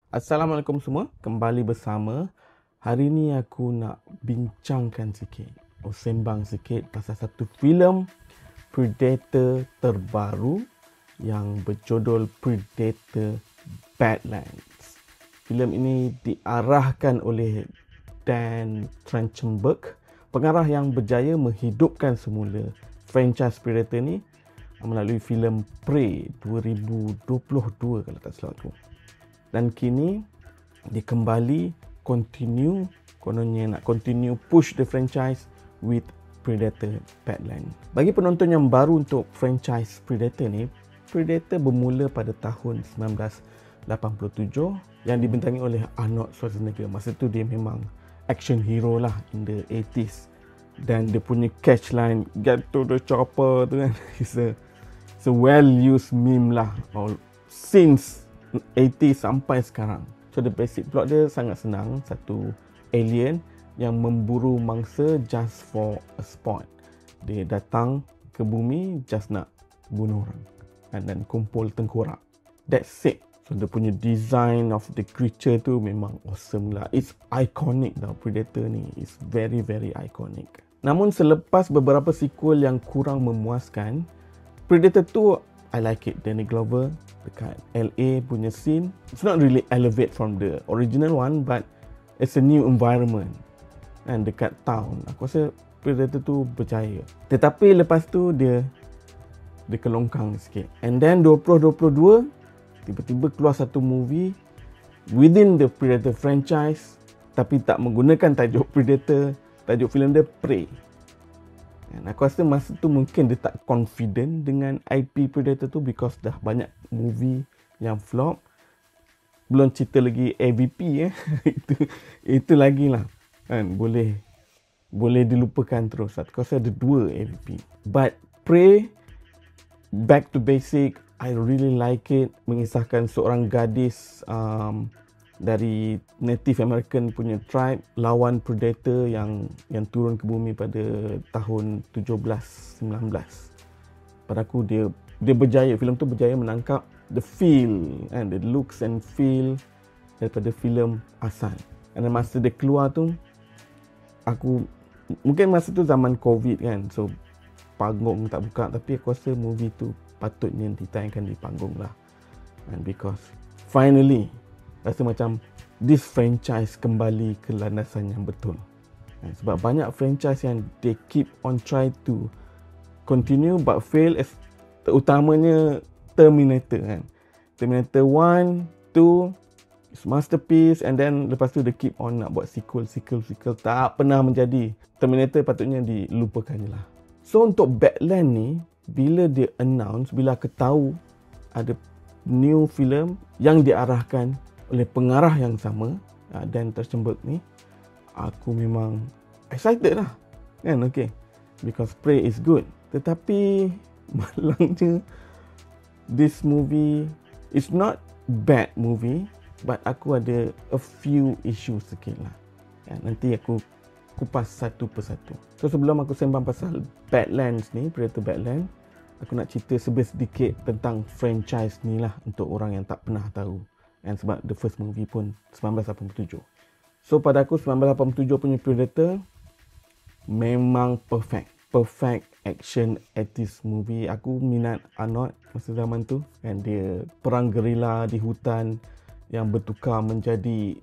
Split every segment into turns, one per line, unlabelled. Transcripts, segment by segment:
Assalamualaikum semua, kembali bersama. Hari ni aku nak bincangkan sikit, sembang sikit pasal satu filem Predator terbaru yang berjudul Predator Badlands. Filem ini diarahkan oleh Dan Trachtenberg, pengarah yang berjaya menghidupkan semula franchise Predator ni melalui filem Prey 2022 kalau tak salah aku. Dan kini dia kembali kononnya nak continue push the franchise with Predator Badlands. Bagi penonton yang baru untuk franchise Predator ni, Predator bermula pada tahun 1987 yang dibintangi oleh Arnold Schwarzenegger. Masa tu dia memang action hero lah in the 80s. Dan dia punya catchline "Get to the chopper" tu kan, it's a well used meme lah since 80s sampai sekarang. So the basic plot dia sangat senang. Satu alien yang memburu mangsa just for a sport. Dia datang ke bumi just nak bunuh orang dan kumpul tengkorak. That's it. So dia punya design of the creature tu memang awesome lah. It's iconic tau, Predator ni. It's very very iconic. Namun selepas beberapa sequel yang kurang memuaskan, Predator 2 I like it. Danny Glover dekat LA punya scene, it's not really elevate from the original one, but it's a new environment. And dekat town, aku rasa Predator tu berjaya. Tetapi lepas tu dia kelongkang sikit. And then 2022 tiba-tiba keluar satu movie within the Predator franchise tapi tak menggunakan tajuk Predator. Tajuk filem dia Prey. Dan aku rasa masa tu mungkin dia tak confident dengan IP Predator tu because dah banyak movie yang flop. Belum cerita lagi AVP itu lagi lah kan, boleh dilupakan terus. Aku rasa ada 2 AVP. But Prey, back to basic, I really like it. Mengisahkan seorang gadis dari Native American punya tribe lawan Predator yang turun ke bumi pada tahun 17-19. Pada aku dia berjaya, filem tu berjaya menangkap the feel and the looks and feel daripada filem asal. Dan masa dia keluar tu, aku mungkin masa tu zaman COVID kan, so panggung tak buka, tapi aku rasa movie tu patutnya ditayangkan di panggung lah. And because finally rasa macam this franchise kembali ke landasan yang betul. Sebab banyak franchise yang they keep on try to continue but fail, terutamanya Terminator kan. Terminator 1, 2 is masterpiece, and then lepas tu they keep on nak buat sequel tak pernah menjadi. Terminator patutnya dilupakan je lah. So untuk Badlands ni, bila dia announce, bila aku tahu ada new film yang diarahkan oleh pengarah yang sama, Dan Trachtenberg ni, aku memang excited lah kan, okay, because Prey is good. Tetapi malangnya this movie is not bad movie, but aku ada a few issues sikit lah. Nanti aku kupas satu persatu. So sebelum aku sembang pasal Badlands ni, Predator Badlands, aku nak cerita sedikit tentang franchise ni lah untuk orang yang tak pernah tahu. And sebab the first movie pun 1987. So pada aku 1987 punya Predator memang perfect action 80s movie. Aku minat Arnold masa zaman tu, and dia perang gerila di hutan yang bertukar menjadi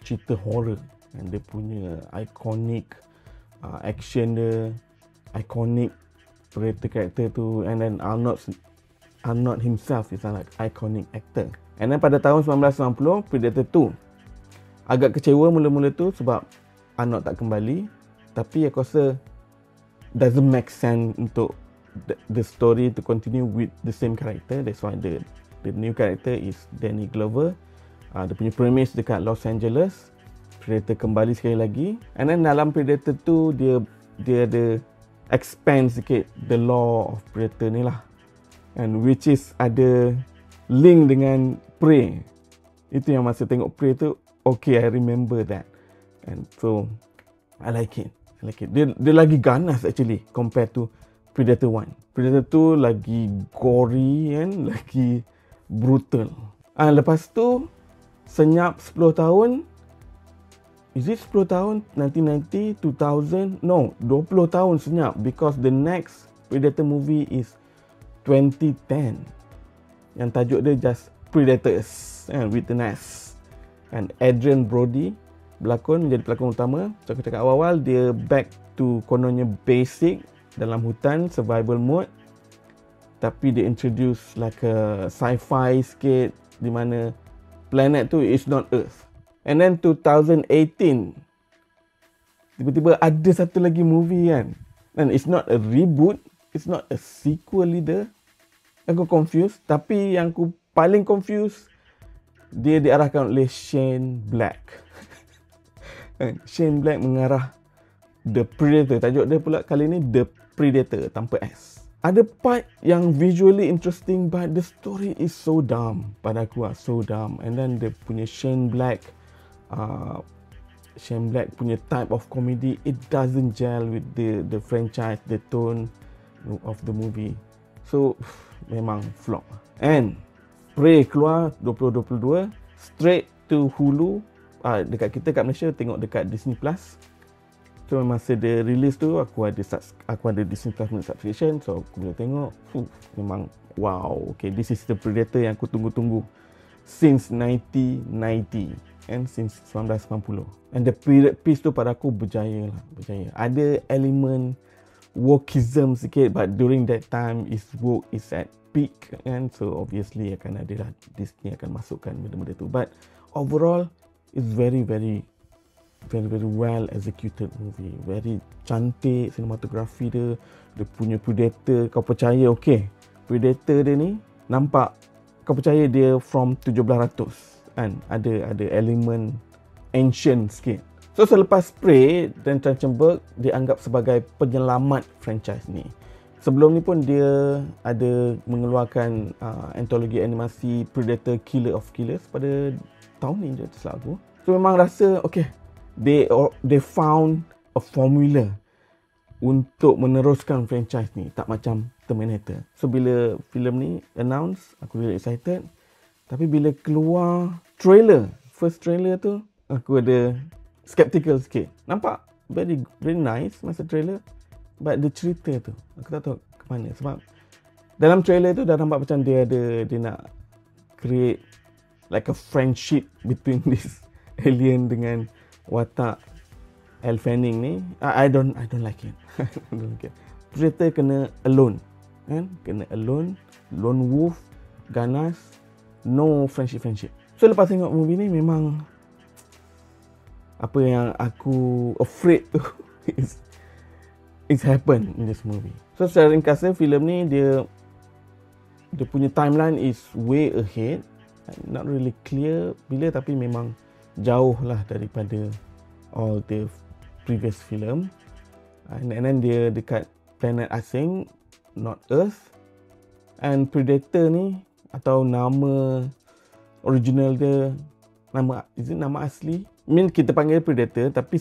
cerita horror, and dia punya iconic action dia, iconic Predator character tu, and then Arnold himself is an iconic actor. And then pada tahun 1990 Predator 2 agak kecewa mula-mula tu sebab Arnold tak kembali, tapi aku rasa doesn't make sense untuk the story to continue with the same character. That's why the new character is Danny Glover. Dia punya premise dekat Los Angeles, Predator kembali sekali lagi, and then dalam Predator 2 dia ada expand sikit the law of Predator ni lah, and which is ada link dengan Prey. Itu yang masa tengok Prey tu, okay, I remember that. And so I like it. Dia lagi ganas actually compared to Predator 1. Predator 2 lagi gory kan, lagi brutal. Lepas tu senyap 10 tahun. Is it 10 tahun? 1990, 2000? No, 20 tahun senyap, because the next Predator movie is 2010. Yang tajuk dia just Predators, with an S. And Adrian Brody menjadi pelakon utama. So aku cakap awal-awal, dia back to kononnya basic dalam hutan, survival mode. Tapi dia introduce like a sci-fi sikit, di mana planet tu is not Earth. And then 2018, tiba-tiba ada satu lagi movie kan. And it's not a reboot, it's not a sequel either. Aku confused. Tapi yang aku paling confused, dia diarahkan oleh Shane Black. Shane Black mengarah The Predator. Tajuk dia pula kali ni The Predator tanpa S. Ada part yang visually interesting, but the story is so dumb. Pada aku so dumb. And then dia punya Shane Black punya type of comedy, it doesn't gel with the franchise, the tone of the movie. So memang flop. And Prey keluar 2022 straight to Hulu. Dekat kita kat Malaysia tengok dekat Disney Plus. So masa dia release tu aku ada Disney Plus punya subscription, so aku boleh tengok. Memang wow, okay, this is the Predator yang aku tunggu-tunggu since 1990 and since 1990. And the period piece tu pada aku berjaya. Ada elemen wokeism sikit, but during that time woke is at peak, and so obviously akan ada lah, Disney akan masukkan benda-benda tu. But overall it's very well executed movie. Very cantik sinematografi dia. Dia punya Predator, kau percaya, okay, Predator dia ni nampak, kau percaya dia from 1700 kan, ada elemen ancient sikit. So selepas Prey dan Trachtenberg dianggap sebagai penyelamat franchise ni. Sebelum ni pun dia ada mengeluarkan antologi animasi Predator Killer of Killers pada tahun ni je, tak aku. So memang rasa okay, they found a formula untuk meneruskan franchise ni, tak macam Terminator. So bila filem ni announce, aku really excited. Tapi bila keluar first trailer tu, aku ada skeptical sikit. Nampak very nice masa trailer, but the cerita tu aku tak tahu ke mana. Sebab dalam trailer tu dah nampak macam dia nak create like a friendship between this alien dengan watak Elle Fanning ni. I don't like it. Predator kena alone, kan? Kena alone, lone wolf, ganas, no friendship. So lepas tengok movie ni, memang apa yang aku afraid tu it's happen in this movie. So secara ringkasnya, filem ni dia punya timeline is way ahead. Not really clear bila, tapi memang jauh lah daripada all the previous film. And then dia dekat planet asing, not Earth. And Predator ni, atau nama original dia, nama asli, kita panggil Predator, tapi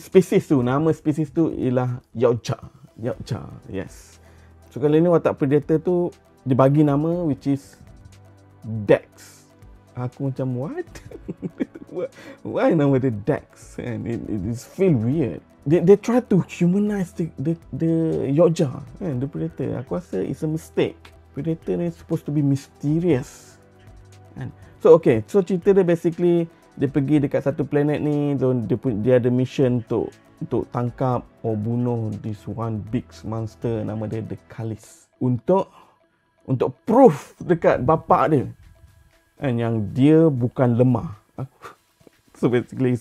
nama spesies tu ialah Yautja. Yes. So kali ni watak Predator tu dibagi nama which is Dex. Aku macam what? Why nama dia Dex? And it is feel weird. They try to humanize the Yautja, the Predator. Aku rasa it's a mistake. Predator ni supposed to be mysterious. And so okay, so cerita dia basically dia pergi dekat satu planet ni, dia ada mission untuk tangkap atau bunuh this one big monster, nama dia The Callis, untuk proof dekat bapak dia and yang dia bukan lemah. So basically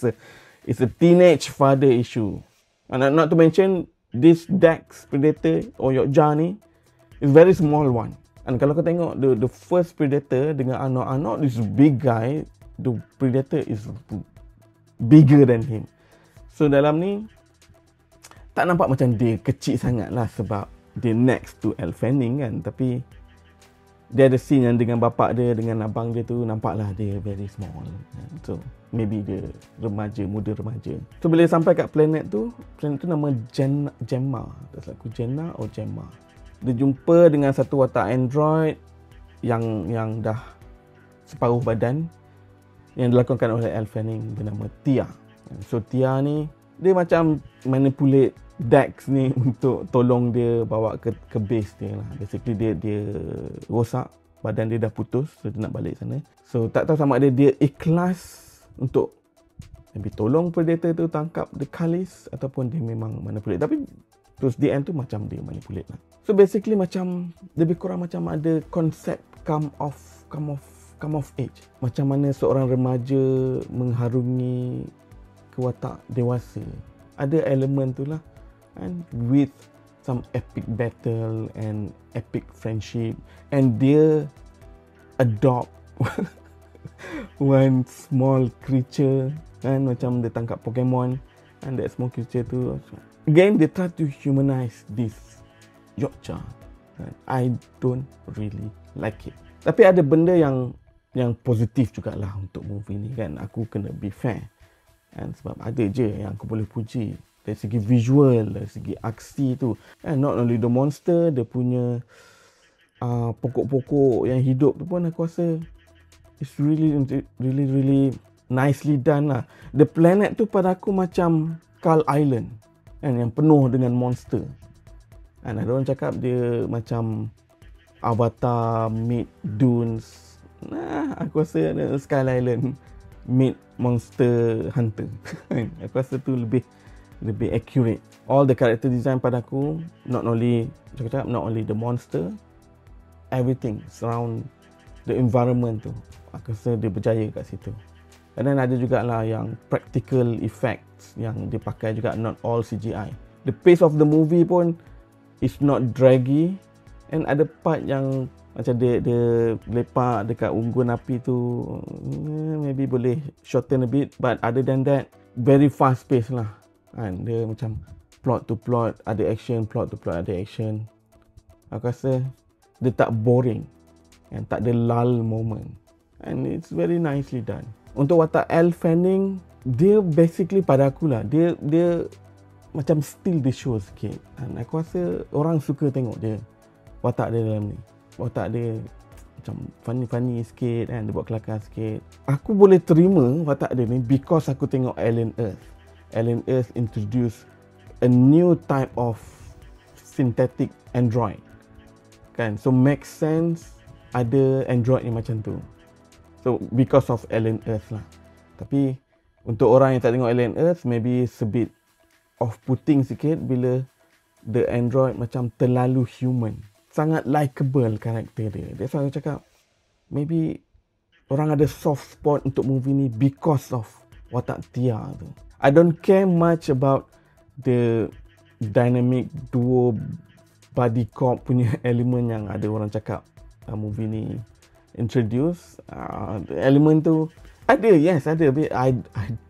it's a teenage father issue. And not to mention this Dex Predator or Yautja ni is very small one. And kalau kau tengok the first Predator dengan Arnold, this big guy, the Predator is bigger than him. So dalam ni tak nampak macam dia kecil sangat lah, sebab dia next to Elle Fanning kan. Tapi dia ada scene yang dengan bapak dia, dengan abang dia tu, nampaklah dia very small. So maybe dia muda remaja. So bila sampai kat planet tu nama Gemma. Tak salah aku, Jenna atau Gemma. Dia jumpa dengan satu watak android yang dah separuh badan. yang dilakonkan oleh Elle Fanning bernama Tia. So Tia ni dia macam manipulate Dex ni untuk tolong dia bawa ke base dia lah. Basically dia rosak, badan dia dah putus, so dia nak balik sana. So tak tahu sama ada dia ikhlas untuk maybe tolong Predator tu tangkap the Cullis ataupun dia memang manipulate. Tapi terus the end tu macam dia manipulate lah. So basically macam lebih kurang macam ada konsep come of age. Macam mana seorang remaja mengharungi kewatak dewasa. Ada elemen tu lah. And with some epic battle and epic friendship. And dia adopt one small creature. Kan macam dia tangkap Pokemon. And that small creature tu. Again, they try to humanize this Yokcha. I don't really like it. Tapi ada benda yang positif jugalah untuk movie ni kan. Aku kena be fair. And sebab ada je yang aku boleh puji. Dari segi visual, dari segi aksi tu. And not only the monster, dia punya pokok-pokok yang hidup tu pun aku rasa it's really nicely done lah. The planet tu pada aku macam Skull Island. Kan, yang penuh dengan monster. And ada orang cakap dia macam Avatar meet Dunes. Nah, aku rasa Skull Island meet Monster Hunter. Aku rasa tu lebih accurate. All the character design pada aku, not only the monster, everything surround the environment tu. Aku rasa dia berjaya kat situ. And then ada jugalah yang practical effects yang dipakai juga, not all CGI. The pace of the movie pun is not draggy. And ada part yang macam dia lepak dekat unggun api tu, maybe boleh shorten a bit. But other than that, very fast pace lah. And dia macam plot to plot, ada action, plot to plot, ada action. Aku rasa dia tak boring. And tak ada lull moment. And it's very nicely done. Untuk watak Elle Fanning, dia basically pada aku lah, dia macam steal the show sikit. And aku rasa orang suka tengok dia, watak dia dalam ni. Watak dia macam funny sikit kan, dia buat kelakar sikit. Aku boleh terima watak dia ni because aku tengok Alien Earth. Alien Earth introduce a new type of synthetic android. Kan, so make sense ada android ni macam tu. So because of Alien Earth lah. Tapi untuk orang yang tak tengok Alien Earth, maybe it's a bit off-putting sikit bila the android macam terlalu human. Sangat likeable karakter dia. That's why aku cakap maybe orang ada soft spot untuk movie ni because of watak Tia tu. I don't care much about the dynamic duo buddy cop punya elemen yang ada orang cakap movie ni introduce. Elemen tu ada, yes ada, but I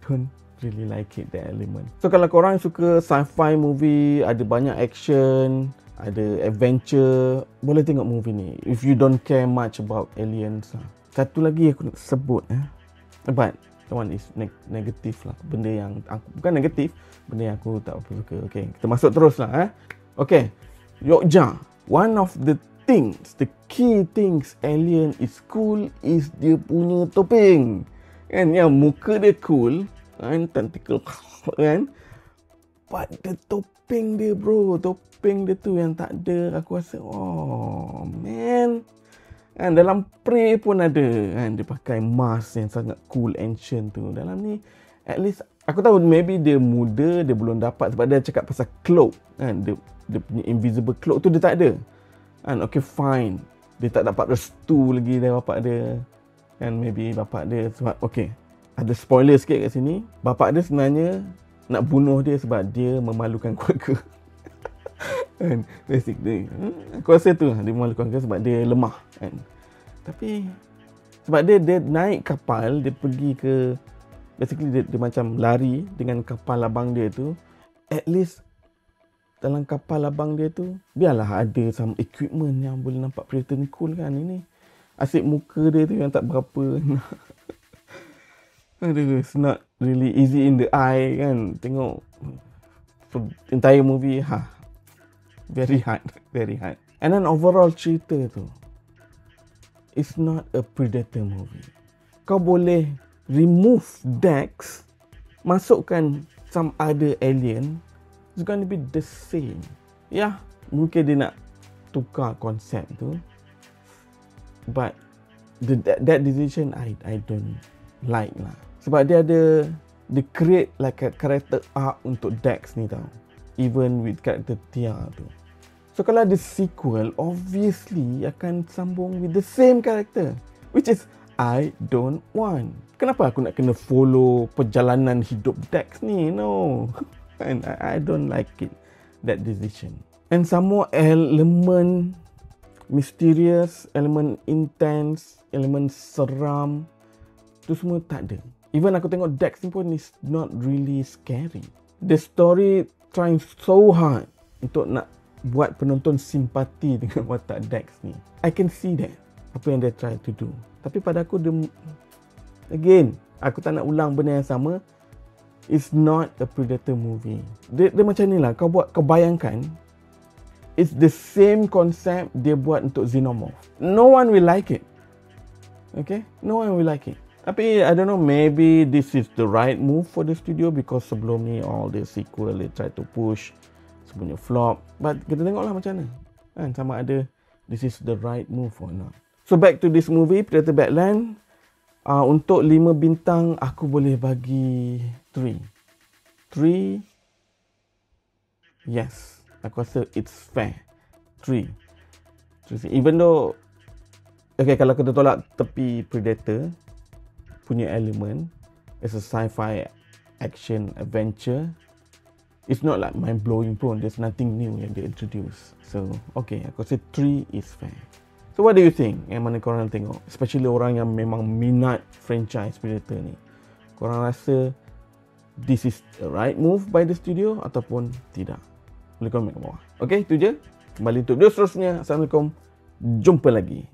don't really like it, that element. So kalau korang suka sci-fi movie, ada banyak action, ada adventure, boleh tengok movie ni. If you don't care much about aliens lah. Satu lagi aku nak sebut but that one is negatif lah. Benda yang aku, bukan negatif, benda yang aku tak apa suka. Okay, kita masuk terus lah. Okay, Yokja. One of the things, the key things alien is cool is dia punya topeng. Kan, yang muka dia cool, kan, tentacle kan. But the topeng dia bro, topeng dia tu yang tak ada, aku rasa oh man. Kan dalam Prey pun ada kan, dia pakai mask yang sangat cool ancient tu. Dalam ni at least aku tahu maybe dia muda, dia belum dapat sebab dia cakap pasal cloak kan, dia punya invisible cloak tu dia tak ada. Kan, okay fine. Dia tak dapat restu lagi dari bapak dia. Kan maybe bapak dia sebab okay, ada spoiler sikit kat sini. Bapak dia sebenarnya nak bunuh dia sebab dia memalukan keluarga. Kan, basically aku rasa tu dia memalukan keluarga sebab dia lemah kan. Tapi sebab dia naik kapal, dia pergi ke basically dia macam lari dengan kapal abang dia tu. At least dalam kapal abang dia tu biarlah ada some equipment yang boleh nampak Predator ni cool kan. Ini asyik muka dia tu yang tak berapa. Aduh, it's not really easy in the eye kan. Tengok entire movie, very hard. And then overall cerita tu, it's not a Predator movie. Kau boleh remove Dex, masukkan some other alien, it's gonna be the same. Ya, mungkin dia nak tukar konsep tu, but that decision I don't like lah. Sebab dia create like a character arc untuk Dex ni tau, even with character Tia tu. So kalau ada sequel, obviously akan sambung with the same character, which is I don't want. Kenapa aku nak kena follow perjalanan hidup Dex ni? No. And I don't like it, that decision. And some more elemen mysterious, elemen intense, elemen seram, tu semua tak ada. Even aku tengok Dex ni pun is not really scary. The story trying so hard untuk nak buat penonton simpati dengan watak Dex ni. I can see that, apa yang dia try to do. Tapi pada aku, again, aku tak nak ulang benda yang sama. It's not a Predator movie. Dia macam ni lah, kau bayangkan, it's the same concept dia buat untuk Xenomorph. No one will like it. Okay? No one will like it. Tapi I don't know, maybe this is the right move for the studio, because sebelum ni all the sequel they try to push, sebenarnya flop. But kita tengoklah macam mana kan, sama ada this is the right move or not. So back to this movie, Predator Badlands. Untuk 5 bintang, aku boleh bagi 3. 3. Yes, aku rasa it's fair. 3. Even though, okay, kalau kita tolak tepi Predator punya elemen as a sci-fi action adventure, it's not like mind-blowing pun. There's nothing new yang dia introduce. So, okay, aku rasa 3 is fair. So, what do you think? Yang mana korang tengok? Especially orang yang memang minat franchise Predator ni. Korang rasa this is the right move by the studio ataupun tidak? Boleh komen kat bawah. Okay, itu je. Kembali untuk video seterusnya. Assalamualaikum. Jumpa lagi.